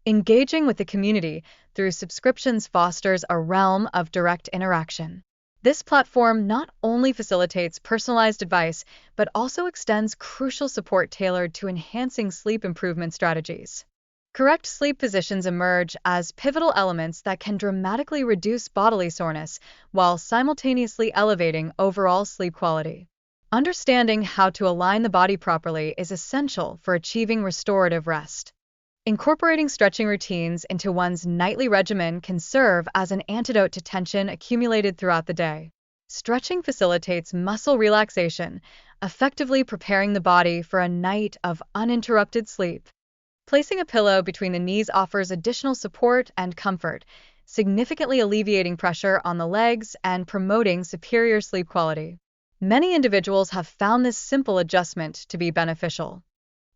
Engaging with the community through subscriptions fosters a realm of direct interaction. This platform not only facilitates personalized advice, but also extends crucial support tailored to enhancing sleep improvement strategies. Correct sleep positions emerge as pivotal elements that can dramatically reduce bodily soreness while simultaneously elevating overall sleep quality. Understanding how to align the body properly is essential for achieving restorative rest. Incorporating stretching routines into one's nightly regimen can serve as an antidote to tension accumulated throughout the day. Stretching facilitates muscle relaxation, effectively preparing the body for a night of uninterrupted sleep. Placing a pillow between the knees offers additional support and comfort, significantly alleviating pressure on the legs and promoting superior sleep quality. Many individuals have found this simple adjustment to be beneficial.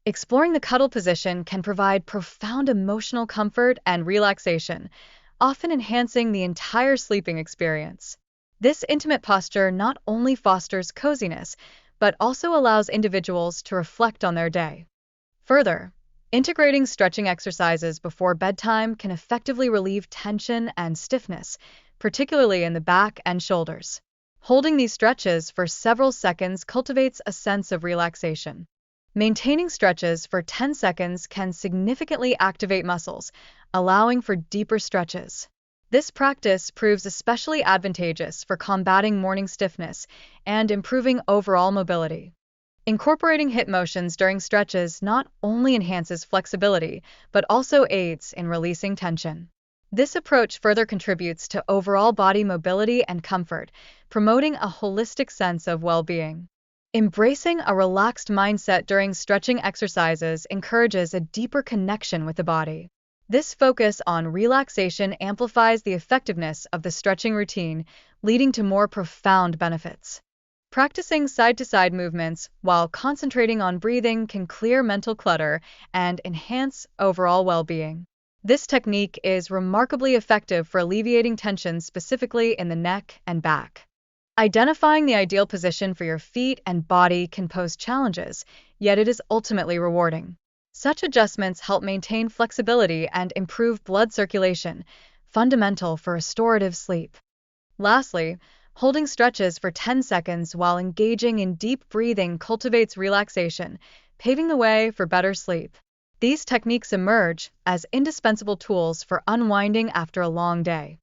Exploring the cuddle position can provide profound emotional comfort and relaxation, often enhancing the entire sleeping experience. This intimate posture not only fosters coziness, but also allows individuals to reflect on their day. Further, integrating stretching exercises before bedtime can effectively relieve tension and stiffness, particularly in the back and shoulders. Holding these stretches for several seconds cultivates a sense of relaxation. Maintaining stretches for 10 seconds can significantly activate muscles, allowing for deeper stretches. This practice proves especially advantageous for combating morning stiffness and improving overall mobility. Incorporating hip motions during stretches not only enhances flexibility, but also aids in releasing tension. This approach further contributes to overall body mobility and comfort, promoting a holistic sense of well-being. Embracing a relaxed mindset during stretching exercises encourages a deeper connection with the body. This focus on relaxation amplifies the effectiveness of the stretching routine, leading to more profound benefits. Practicing side-to-side movements while concentrating on breathing can clear mental clutter and enhance overall well-being. This technique is remarkably effective for alleviating tension specifically in the neck and back. Identifying the ideal position for your feet and body can pose challenges, yet it is ultimately rewarding. Such adjustments help maintain flexibility and improve blood circulation, fundamental for restorative sleep. Lastly, holding stretches for 10 seconds while engaging in deep breathing cultivates relaxation, paving the way for better sleep. These techniques emerge as indispensable tools for unwinding after a long day.